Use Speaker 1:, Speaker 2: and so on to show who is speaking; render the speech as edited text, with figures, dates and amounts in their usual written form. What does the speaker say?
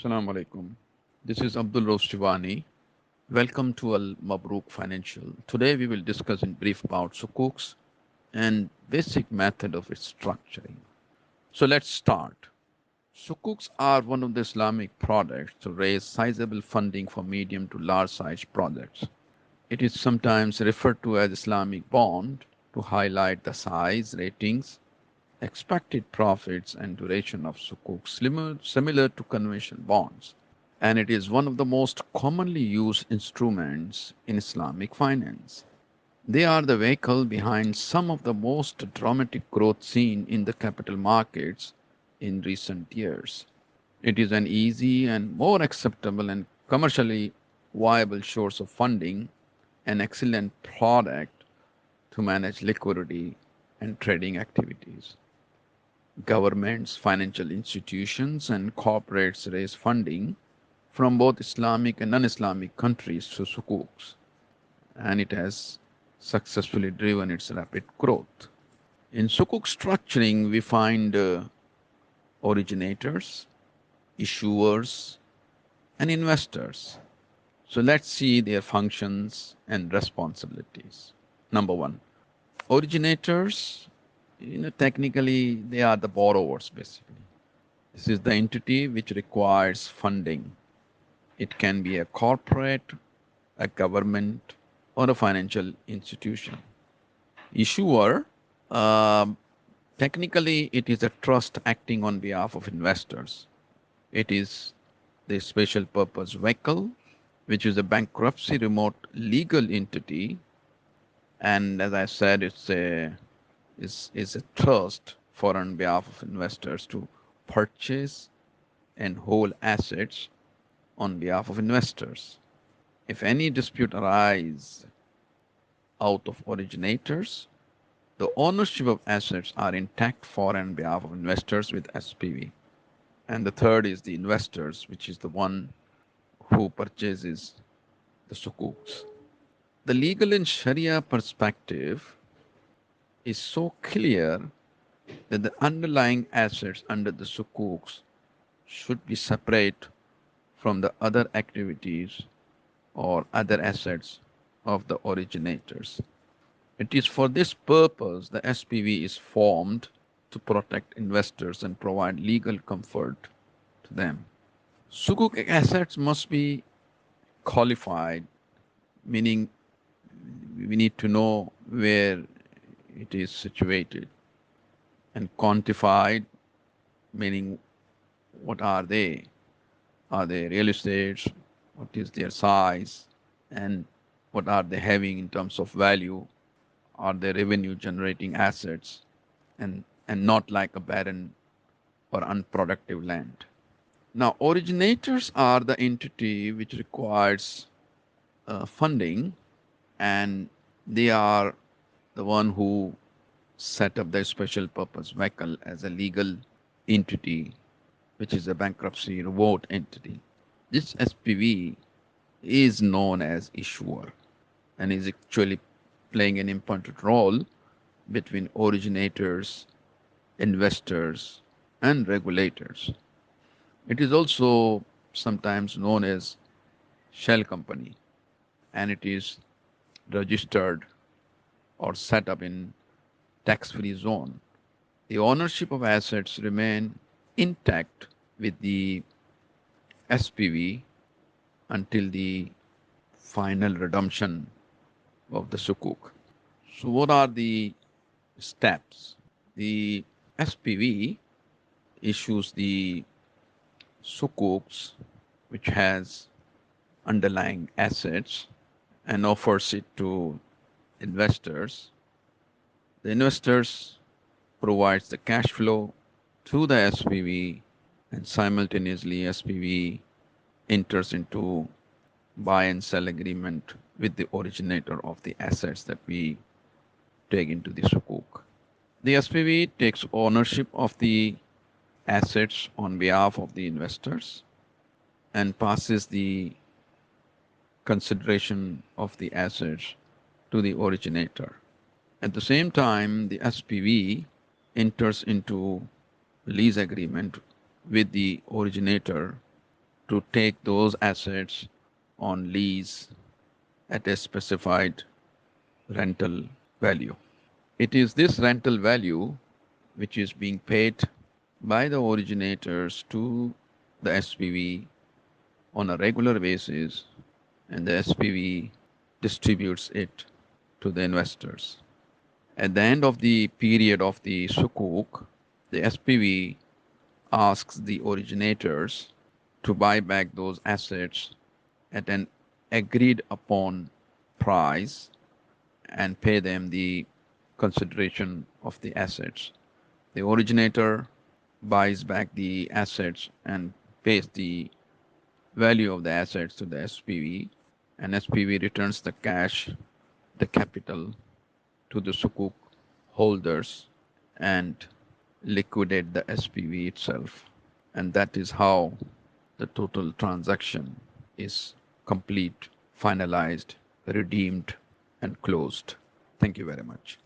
Speaker 1: Assalamu alaikum. This is Abdul Rauf Sivany. Welcome to Al Mabrook Financial. Today we will discuss in brief about Sukuks and basic method of its structuring. So let's start. Sukuks are one of the Islamic products to raise sizable funding for medium to large size projects. It is sometimes referred to as Islamic bond to highlight the size, ratings, expected profits and duration of Sukuk similar to conventional bonds, and it is one of the most commonly used instruments in Islamic finance. They are the vehicle behind some of the most dramatic growth seen in the capital markets in recent years. It is an easy and more acceptable and commercially viable source of funding, an excellent product to manage liquidity and trading activities. Governments, financial institutions, and corporates raise funding from both Islamic and non Islamic countries through Sukuks, and it has successfully driven its rapid growth. In Sukuk structuring, we find originators, issuers, and investors. So let's see their functions and responsibilities. Number one, originators, technically they are the borrowers basically. This is the entity which requires funding. It can be a corporate, a government, or a financial institution. Issuer, um, technically, it is a trust acting on behalf of investors. It is the special purpose vehicle, which is a bankruptcy remote legal entity. And as I said, is a trust for on behalf of investors to purchase and hold assets on behalf of investors. If any dispute arises out of originators, the ownership of assets are intact for and on behalf of investors with SPV. And the third is the investors, which is the one who purchases the sukuks. The legal and Sharia perspective is so clear that the underlying assets under the sukuks should be separate from the other activities or other assets of the originators. It is for this purpose the SPV is formed to protect investors and provide legal comfort to them. Sukuk assets must be qualified, meaning we need to know where it is situated, and quantified, meaning what are they? Are they real estates? What is their size? And what are they having in terms of value? Are they revenue generating assets? And not like a barren or unproductive land. Now, originators are the entity which requires funding, and they are the one who set up the special purpose vehicle as a legal entity, which is a bankruptcy remote entity. This SPV is known as issuer and is actually playing an important role between originators, investors, and regulators. It is also sometimes known as shell company, and it is registered or set up in tax-free zone. The ownership of assets remain intact with the SPV until the final redemption of the sukuk. So what are the steps? The SPV issues the sukuks, which has underlying assets, and offers it to investors. The investors provides the cash flow to the SPV, and simultaneously SPV enters into buy and sell agreement with the originator of the assets that we take into the sukuk. The SPV takes ownership of the assets on behalf of the investors and passes the consideration of the assets to the originator. At the same time, the SPV enters into lease agreement with the originator to take those assets on lease at a specified rental value. It is this rental value which is being paid by the originators to the SPV on a regular basis, and the SPV distributes it to the investors. At the end of the period of the Sukuk, the SPV asks the originators to buy back those assets at an agreed upon price and pay them the consideration of the assets. The originator buys back the assets and pays the value of the assets to the SPV, and SPV returns the cash, the capital, to the Sukuk holders and liquidate the SPV itself. And that is how the total transaction is complete, finalized, redeemed, and closed. Thank you very much.